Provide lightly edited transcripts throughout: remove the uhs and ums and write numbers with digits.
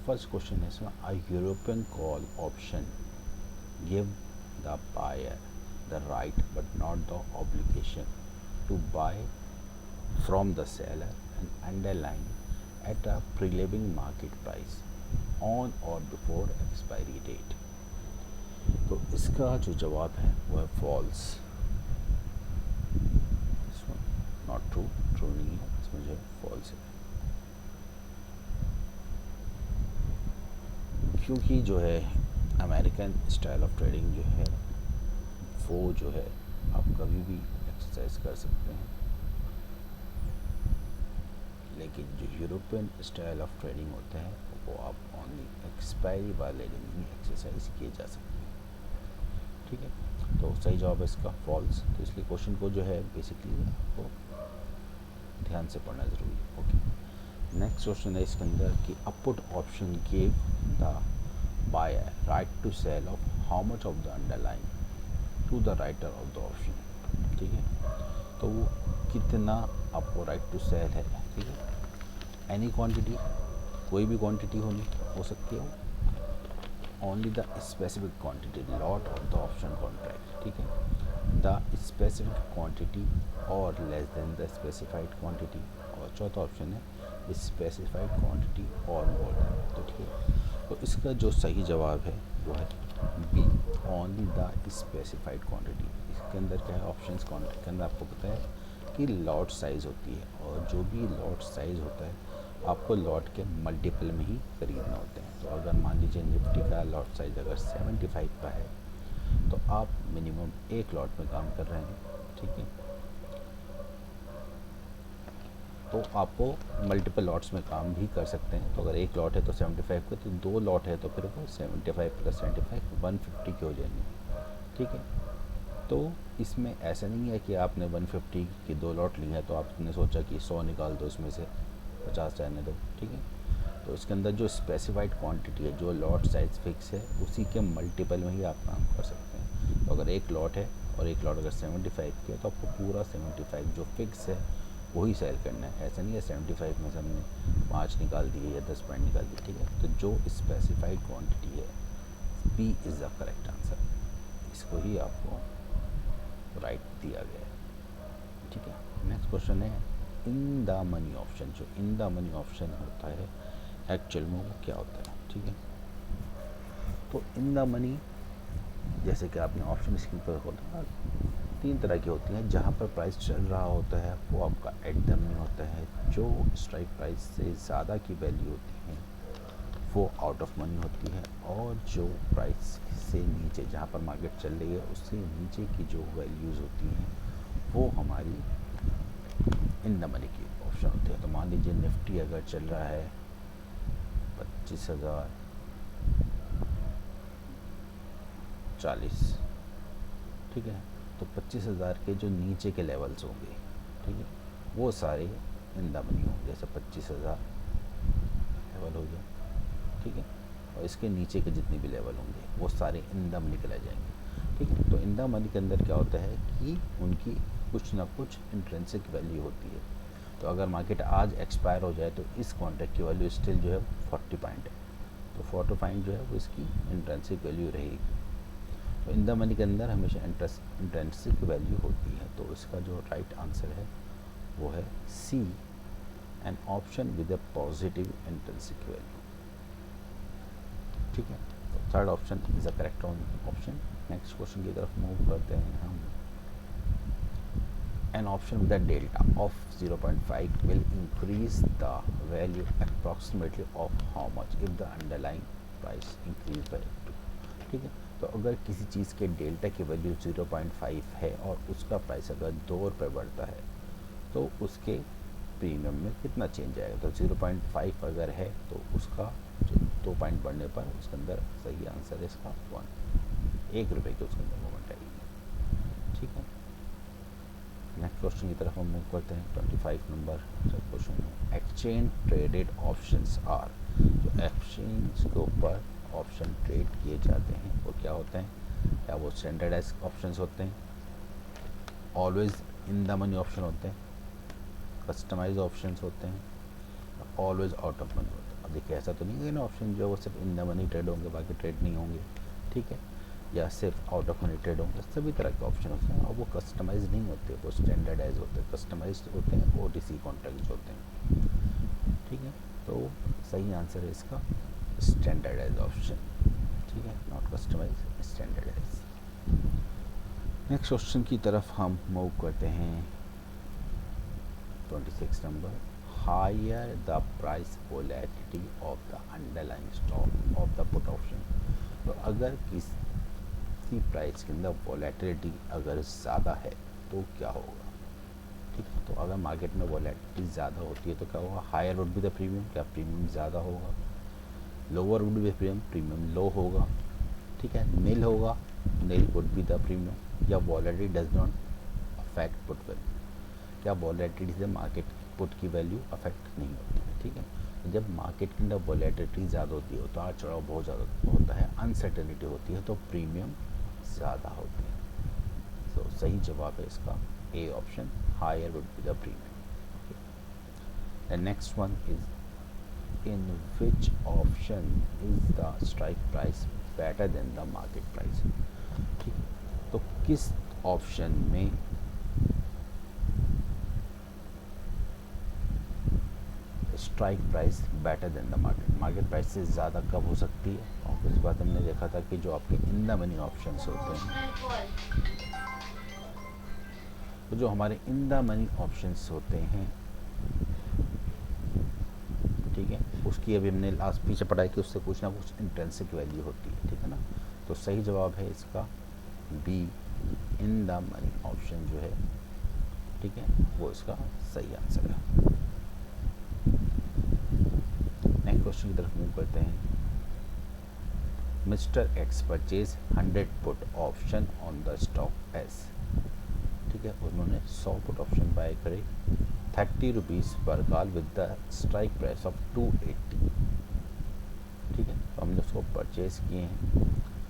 First question है इसमें, a European call option give the buyer the right but not the obligation to buy from the seller and underlying at a prevailing market price on or before expiry date। तो इसका जो जवाब है वो है false. Not true, true नहीं है, इसमें जो है फॉल्स है, क्योंकि जो है अमेरिकन स्टाइल ऑफ ट्रेडिंग जो है वो जो है आप कभी भी एक्सरसाइज कर सकते हैं, लेकिन जो यूरोपियन स्टाइल ऑफ ट्रेडिंग होता है वो आप ओनली एक्सपायरी वाले दिन ही एक्सरसाइज किए जा सकते हैं। ठीक है, तो सही जवाब है इसका फॉल्स। तो इसलिए क्वेश्चन को जो है बेसिकली आपको ध्यान से पढ़ना ज़रूरी है। ओके, नेक्स्ट क्वेश्चन है इसके अंदर कि a put option give the buyer right to sell of how much of the underlying to the writer of the option. ठीक है, तो वो कितना आपको राइट टू सेल है। ठीक है, एनी क्वांटिटी, कोई भी क्वांटिटी हो सकती है, only the specific quantity lot of the option contract. ठीक है, द स्पेसिफिक क्वांटिटी और less than the specified quantity, और चौथा ऑप्शन है स्पेसिफाइड क्वांटिटी और मोर देन। तो ठीक है, तो इसका जो सही जवाब है वो है B, only the specified quantity. इसके अंदर क्या है, ऑप्शंस कॉन्ट्रैक्ट के अंदर आपको पता है कि लॉट साइज़ होती है, और जो भी लॉट साइज़ होता है आपको लॉट के मल्टीपल में ही खरीदना होते हैं। तो अगर मान लीजिए निफ्टी का लॉट साइज़ अगर 75 का है तो आप मिनिमम एक लॉट में काम कर रहे हैं। ठीक है, तो आपको मल्टीपल लॉट्स में काम भी कर सकते हैं। तो अगर एक लॉट है तो 75 का, तो दो लॉट है तो फिर वो 75 + 75 150 के हो जाएंगे। ठीक है, तो इसमें ऐसा नहीं है कि आपने 150 की दो लॉट ली है तो आपने सोचा कि 100 निकाल दो, इसमें से 50 रहने दो। ठीक है, तो इसके अंदर जो स्पेसिफाइड क्वांटिटी है, जो लॉट साइज फिक्स है, उसी के मल्टीपल में ही आप काम कर सकते हैं। तो अगर एक लॉट है और एक लॉट अगर 75 की है तो आपको पूरा 75 जो फिक्स है वही सेल करना है। ऐसा नहीं है 75 में से हमने 5 निकाल दिए या 10 पॉइंट निकाल दिए। ठीक है, तो जो स्पेसिफाइड क्वांटिटी है, B is the correct answer, इसको ही आपको राइट दिया गया है। ठीक है, नेक्स्ट क्वेश्चन है इन द मनी ऑप्शन। जो इन द मनी ऑप्शन होता है एक्चुअल में वो क्या होता है। ठीक है, तो इन द मनी जैसे कि आपने ऑप्शन स्क्रीन पर होता है, 3 तरह की होती हैं। जहाँ पर प्राइस चल रहा होता है वो आपका एट द मनी होता है, जो स्ट्राइक प्राइस से ज़्यादा की वैल्यू होती है वो आउट ऑफ मनी होती है, और जो प्राइस से नीचे, जहाँ पर मार्केट चल रही है उससे नीचे की जो वैल्यूज़ होती हैं वो हमारी इन द मनी की ऑप्शन होती है। तो मान लीजिए निफ्टी अगर चल रहा है 25,040, ठीक है, तो 25,000 के जो नीचे के लेवल्स होंगे, ठीक है, वो सारे इन द मनी होंगे। जैसे 25,000 लेवल हो गया, ठीक है, और इसके नीचे के जितने भी लेवल होंगे वो सारे इन द मनी के ले जाएंगे। ठीक है, तो इन द मनी के अंदर क्या होता है कि उनकी कुछ ना कुछ इंट्रिंसिक वैल्यू होती है। तो अगर मार्केट आज एक्सपायर हो जाए तो इस कॉन्ट्रैक्ट की वैल्यू स्टिल जो है 40 पॉइंट है, तो 40 पॉइंट जो है वो इसकी इंट्रिंसिक वैल्यू रहेगी। तो इन द मनी के अंदर हमेशा इंट्रिंसिक वैल्यू होती है। तो इसका जो राइट आंसर है वो है C, an option with a positive intrinsic value. ठीक है, तो third option is a correct option. Next question की तरफ मूव करते हैं हम। An option with a delta of 0.5 will increase the value approximately of how much if the underlying price increase by 2। ठीक है, तो अगर किसी चीज़ के डेल्टा की वैल्यू 0.5 है और उसका प्राइस अगर 2 रुपये बढ़ता है तो उसके प्रीमियम में कितना चेंज आएगा। तो 0.5 अगर है तो उसका 2 पॉइंट बढ़ने पर उसके अंदर सही आंसर है इसका 1 रुपये की उसके अंदर मूवमेंट आएगी। ठीक है, नेक्स्ट क्वेश्चन की तरफ हम मूव करते हैं। 25 नंबर क्वेश्चन है, एक्सचेंज ट्रेडेड ऑप्शंस आर। जो एक्सचेंज के ऊपर ऑप्शन ट्रेड किए जाते हैं वो क्या होते हैं। क्या वो स्टैंडर्डाइज ऑप्शंस होते हैं, always in the money option होते हैं, कस्टमाइज ऑप्शंस होते हैं, ऑलवेज आउट ऑफ मनी होते हैं। अब देखिए ऐसा तो नहीं है ना ऑप्शन जो है वो सिर्फ इन द मनी ट्रेड होंगे, बाकी ट्रेड नहीं होंगे, ठीक है, या सिर्फ आउट ऑफ मनी ट्रेड होंगे, सभी तरह के ऑप्शन होते हैं और वो कस्टमाइज नहीं होते, वो स्टैंडर्डाइज होते हैं, कस्टमाइज होते हैं OTC कॉन्ट्रैक्ट होते हैं, ठीक है। तो सही आंसर है इसका स्टैंडर्डाइज ऑप्शन, ठीक है, not customise, standardise. Next question की तरफ हम मूव करते हैं। 26 number, higher the price volatility of the underlying stock of the put option. तो अगर किसी प्राइस के अंदर वोलेटिलिटी अगर ज़्यादा है तो क्या होगा, ठीक है। तो अगर मार्केट में वोलेटिलिटी ज़्यादा होती है तो क्या होगा, higher would be the premium, क्या प्रीमियम ज़्यादा होगा, lower would be the premium, premium low होगा, ठीक है, नील होगा, nil would be the premium, या volatility does not affect put value, क्या वॉलेटिलिटी से मार्केट पुट की वैल्यू अफेक्ट नहीं होती है, ठीक है। जब मार्केट के अंदर वॉलेटिलिटी ज़्यादा होती है, उतार चढ़ाव बहुत ज़्यादा होता है, अनसर्टेनिटी होती है, तो प्रीमियम ज़्यादा होते हैं। तो सही जवाब है इसका A option, higher would be the premium. The next one is in which option is the strike price better than the market price, ठीक है। तो किस ऑप्शन में strike price better than the market, market price से ज़्यादा कब हो सकती है, और उस बात हमने देखा था कि जो आपके इन द मनी ऑप्शंस होते हैं, तो जो हमारे इन द मनी ऑप्शंस होते हैं, ठीक है, उसकी अभी हमने लास्ट पीछे पढ़ाई कि उससे कुछ ना कुछ इंट्रिंसिक वैल्यू होती है, ठीक है ना। तो सही जवाब है इसका B, in the money option जो है, ठीक है, वो इसका सही आंसर है। नेक्स्ट क्वेश्चन की तरफ मूव करते हैं। Mister x purchase 100 put option on the stock S, ठीक है, उन्होंने 100 पुट ऑप्शन बाय करे 30 रुपीज़ पर call with the strike price of 280, ठीक है। तो हमने उसको परचेज किए हैं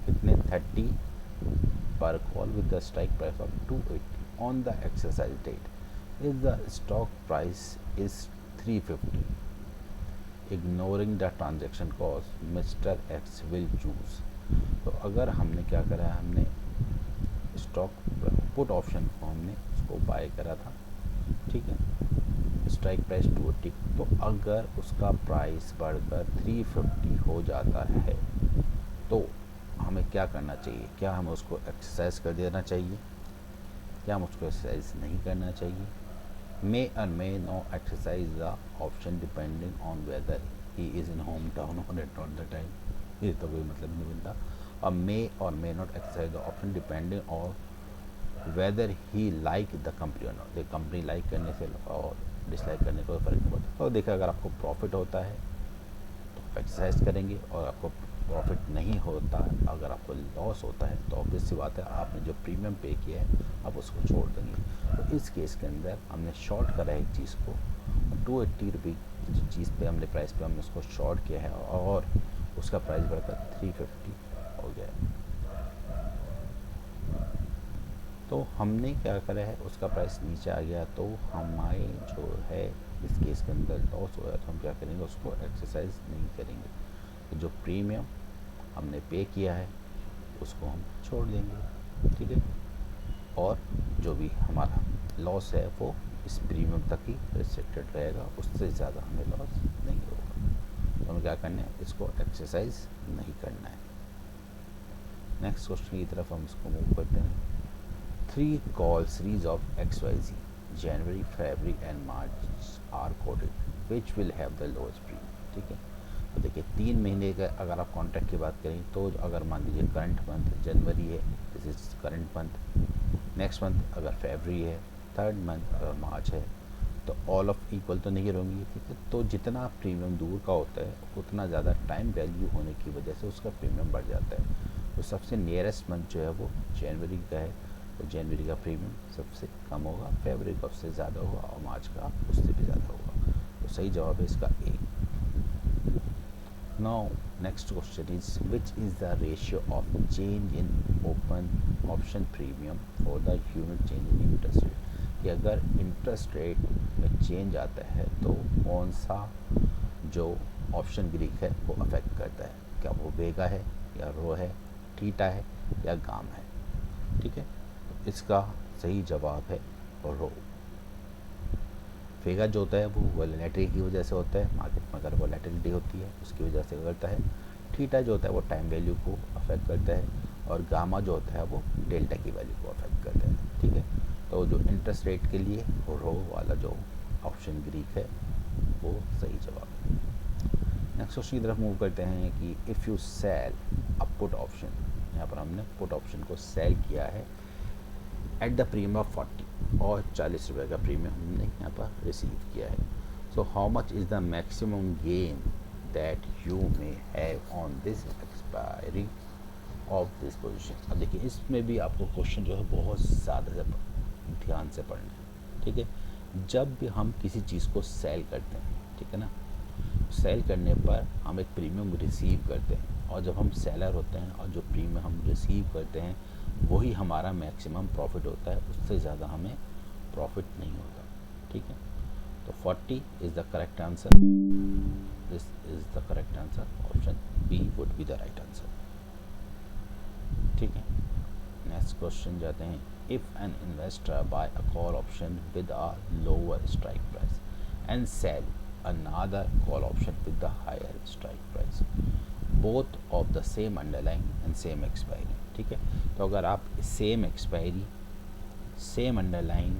कितने, 30 पर call with the strike price of 280 on the exercise date is the stock price is 350, ignoring the transaction cost mister X will choose. तो अगर हमने क्या करा है, हमने स्टॉक पुट ऑप्शन को हमने उसको बाय करा था, ठीक है, स्ट्राइक प्राइस 280, तो अगर उसका प्राइस बढ़कर 350 हो जाता है तो हमें क्या करना चाहिए, क्या हमें उसको एक्सरसाइज कर देना चाहिए, क्या हम उसको एक्सरसाइज नहीं करना चाहिए। मे और may no exercise the option depending on whether he is in home town और एट नॉट द टाइम, ये तो कोई मतलब नहीं बनता। और may not exercise the option depending on whether he like the company और नॉट, कंपनी लाइक करने से और डिसलाइक करने का फ़र्क नहीं पड़ता। और देखा अगर आपको प्रॉफिट होता है तो एक्सरसाइज करेंगे, और आपको प्रॉफिट नहीं होता, अगर आपको लॉस होता है तो ऑब्वियस सी बात है आपने जो प्रीमियम पे किया है आप उसको छोड़ देंगे। तो इस केस के अंदर हमने शॉर्ट करा है एक चीज़ को, 280 रुपये जिस चीज़ पे हमने प्राइस पे हमने उसको शॉर्ट किया है और उसका प्राइस बढ़कर 350 हो गया है। तो हमने क्या करा है, उसका प्राइस नीचे आ गया तो हमारे जो है इस केस के अंदर लॉस हो गया, तो हम क्या करेंगे, उसको एक्सरसाइज नहीं करेंगे। तो जो प्रीमियम हमने पे किया है उसको हम छोड़ देंगे, ठीक है, और जो भी हमारा लॉस है वो इस प्रीमियम तक ही रिस्ट्रिक्टेड रहेगा, उससे ज़्यादा हमें लॉस नहीं होगा। तो हमें क्या करना है, इसको एक्सरसाइज नहीं करना है। नेक्स्ट क्वेश्चन की तरफ हम इसको मूव करते हैं। 3 call series of XYZ, January, February and March are quoted, which will have the lowest premium, ठीक है। तो देखिए 3 महीने का अगर आप कॉन्ट्रैक्ट की बात करें तो अगर मान लीजिए करंट मंथ जनवरी है, this is current month, next month अगर फरवरी है, थर्ड मंथ अगर मार्च है, तो ऑल ऑफ इक्वल तो नहीं रहेंगी, ठीक है। तो जितना प्रीमियम दूर का होता है उतना ज़्यादा टाइम वैल्यू होने की वजह से उसका प्रीमियम बढ़ जाता है। तो सबसे नियरेस्ट मंथ जो है वो जनवरी का है, तो जनवरी का प्रीमियम सबसे कम होगा, फरवरी का उससे ज़्यादा होगा और मार्च का उससे भी ज़्यादा होगा। तो सही जवाब है इसका ए। Now next question is which is the ratio of change in open option premium for the unit change in interest rate, कि अगर इंटरेस्ट रेट में चेंज आता है तो कौन सा जो ऑप्शन ग्रीक है वो अफेक्ट करता है। क्या वो वेगा है या रो है, थीटा है या गाम है? ठीक है, तो इसका सही जवाब है रो। वेगा जो होता है वो वोलेटिलिटी की वजह से होता है, मार्केट में अगर वोलेटिलिटी होती है उसकी वजह से करता है। थीटा जो होता है वो टाइम वैल्यू को अफेक्ट करता है, और गामा जो होता है वो डेल्टा की वैल्यू को अफेक्ट करता है। ठीक है, तो जो इंटरेस्ट रेट के लिए रो वाला जो ऑप्शन ग्रीक है वो सही जवाब है। नेक्स्ट क्वेश्चन की तरफ मूव करते हैं कि if you sell a put option, यहाँ पर हमने पुट ऑप्शन को सेल किया है एट द प्रीमियम ऑफ 40 और 40 रुपये का प्रीमियम हमने यहाँ पर रिसीव किया है। So how much is the maximum gain that you may have on this expiry of this position. अब देखिए इसमें भी आपको क्वेश्चन जो है बहुत ज़्यादा ध्यान से पढ़ना है। ठीक है, जब भी हम किसी चीज़ को सेल करते हैं, ठीक है ना, सेल करने पर हम एक प्रीमियम रिसीव करते हैं, और जब हम सेलर होते हैं और जो प्रीमियम हम रिसीव करते हैं वही हमारा मैक्सिमम प्रॉफिट होता है, उससे ज़्यादा हमें प्रॉफिट नहीं होता। ठीक है, तो 40 is the correct answer, this is the correct answer, option B would be the right answer. ठीक है, नेक्स्ट क्वेश्चन जाते हैं। If an investor buy a call option with a lower strike price and sell another call option with the higher strike price, both of the same underlying and same expiry। ठीक है, तो अगर आप same expiry same underline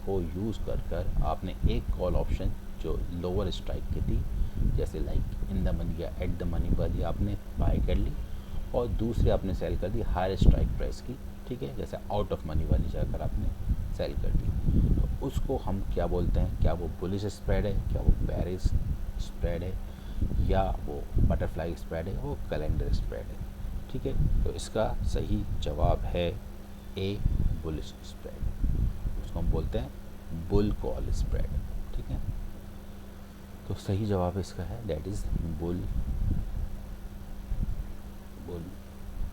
को use कर कर आपने एक कॉल ऑप्शन जो लोअर स्ट्राइक की थी, जैसे लाइक इन द मनी या एट द मनी वाली आपने बाय कर ली, और दूसरी आपने सेल कर दी हायर स्ट्राइक प्राइस की। ठीक है, जैसे आउट ऑफ मनी वाली जाकर आपने सेल कर दी, तो उसको हम क्या बोलते हैं? क्या वो बुलिश स्प्रेड है, क्या वो बेरिश स्प्रेड है, या वो बटरफ्लाई स्प्रेड है, वो कैलेंडर स्प्रेड है? ठीक है, तो इसका सही जवाब है ए, बुलिश स्प्रेड। उसको हम बोलते हैं बुल कॉल स्प्रेड। ठीक है, तो सही जवाब इसका है that is bull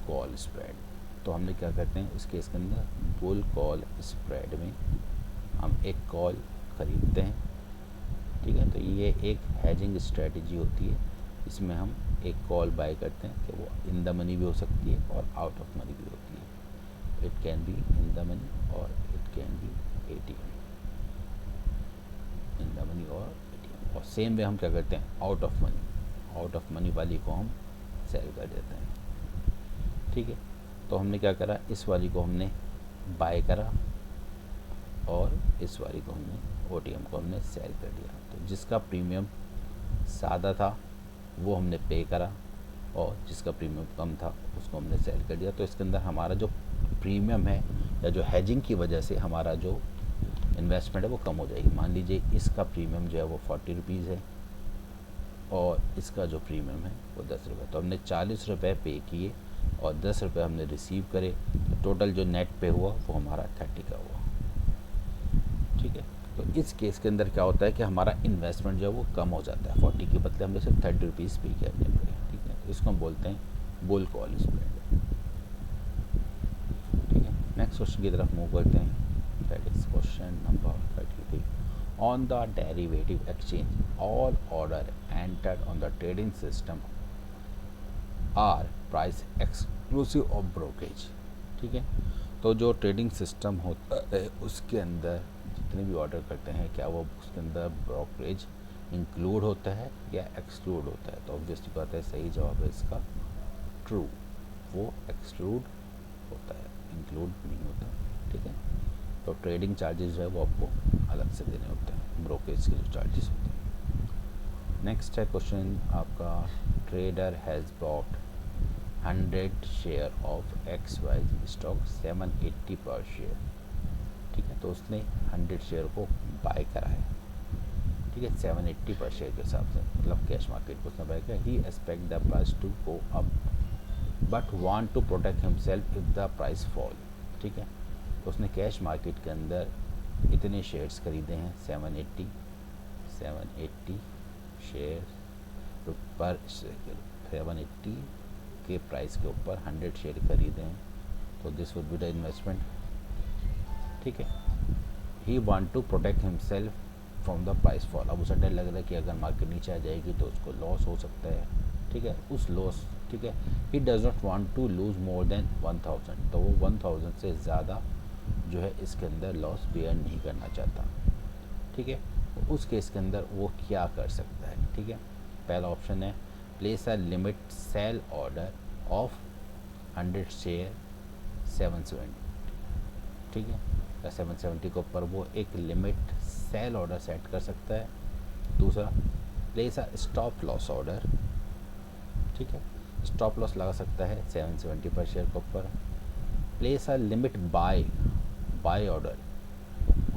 call spread. तो हमने क्या करते हैं इस केस के अंदर, बुल कॉल स्प्रेड में हम एक कॉल खरीदते हैं। ठीक है, तो ये एक हैजिंग स्ट्रेटजी होती है, इसमें हम एक कॉल बाय करते हैं कि वो इन द मनी भी हो सकती है और आउट ऑफ मनी भी होती है। It can be in the money और it can be ATM, in the money और ATM। और सेम वे हम क्या करते हैं, आउट ऑफ मनी वाली को हम सेल कर देते हैं। ठीक है, तो हमने क्या करा, इस वाली को हमने बाय करा और इस वाली को हमने OTM को हमने सेल कर दिया। तो जिसका प्रीमियम ज़्यादा था वो हमने पे करा, और जिसका प्रीमियम कम था उसको हमने सेल कर दिया। तो इसके अंदर हमारा जो प्रीमियम है या जो हैजिंग की वजह से हमारा जो इन्वेस्टमेंट है वो कम हो जाएगी। मान लीजिए इसका प्रीमियम जो है वो 40 रुपीज़ है और इसका जो प्रीमियम है वो 10 रुपये, तो हमने 40 रुपये पे किए और 10 रुपये हमने रिसीव करे, तो टोटल जो नेट पे हुआ वो हमारा 30 का हुआ। ठीक है, तो इस केस के अंदर क्या होता है कि हमारा इन्वेस्टमेंट जो है वो कम हो जाता है, 40 के बदले हमने सिर्फ 30 रुपीज़ पे करने पड़े। ठीक है, इसको हम बोलते हैं बुल कॉल स्प्रेड। ठीक है, नेक्स्ट क्वेश्चन की तरफ मूव करते हैं, that is question number 33। On the derivative exchange all order entered on the trading system are price exclusive of brokerage. ठीक है, तो जो ट्रेडिंग सिस्टम होता है उसके अंदर जितने भी ऑर्डर करते हैं क्या वो उसके अंदर ब्रोकरेज इंक्लूड होता है या एक्सक्लूड होता है? तो ऑब्वियसली बात है, सही जवाब है इसका ट्रू, वो एक्सक्लूड होता है, इंक्लूड नहीं होता। ठीक है, तो ट्रेडिंग चार्जेस जो है वो आपको अलग से देने होते हैं, ब्रोकरेज के जो चार्जेस होते हैं। नेक्स्ट है क्वेश्चन आपका, trader has bot 100 share of XYZ stock 780 पर शेयर। ठीक है, तो उसने 100 शेयर को बाय करा है। ठीक है, 780 पर शेयर के हिसाब से, मतलब कैश मार्केट को उसने बाय किया। He expect the price to go up but want to protect himself if the price fall. ठीक है, तो उसने कैश मार्केट के अंदर इतने शेयर्स खरीदे हैं, 780 शेयर पर 780 के प्राइस के ऊपर 100 शेयर खरीदे हैं, तो this would be the investment. ठीक है, he want to protect himself from the price fall. अब उसे डर लग रहा है कि अगर मार्केट नीचे आ जाएगी तो उसको लॉस हो सकता है, ठीक है, उस लॉस, ठीक है, he does not want to lose more than 1000, तो वो 1000 से ज़्यादा जो है इसके अंदर लॉस बेयर नहीं करना चाहता, ठीक है। उस केस के अंदर वो क्या कर सकता है, ठीक है। पहला ऑप्शन है place a limit sell order of 100 share 770, ठीक है, 770 के ऊपर वो एक लिमिट सेल ऑर्डर सेट कर सकता है। दूसरा place a stop loss order, ठीक है, स्टॉप लॉस लगा सकता है 770 पर शेयर के ऊपर। Place a limit buy order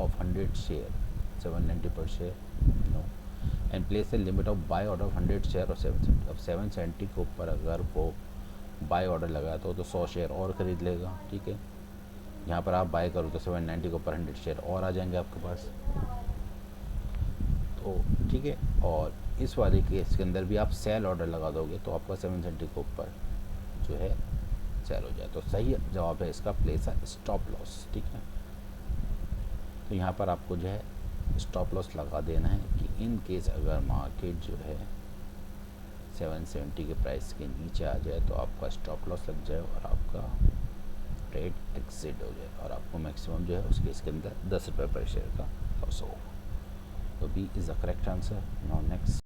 of 100 share 790 per share, no, and place a limit of buy order of 100 share और 770। अब 770 के ऊपर अगर वो बाय ऑर्डर लगाता हो तो 100 शेयर और ख़रीद लेगा, ठीक है। यहाँ पर आप बाय करो तो 790 के ऊपर 100 शेयर और आ जाएंगे आपके पास, तो ठीक है। और इस वाले केस के अंदर भी आप सेल ऑर्डर लगा दोगे तो आपका 770 के ऊपर जो है सेल हो जाए। तो सही जवाब है इसका प्लेस अ स्टॉप लॉस, ठीक है। तो यहाँ पर आपको जो है स्टॉप लॉस लगा देना है कि इन केस अगर मार्केट जो है 770 के प्राइस के नीचे आ जाए तो आपका स्टॉप लॉस लग जाए और आपका ट्रेड एक्सिट हो जाए और आपको मैक्सिमम जो है उस केस के अंदर 10 रुपये पर शेयर का लॉस हो। तो B is the correct answer. Now next.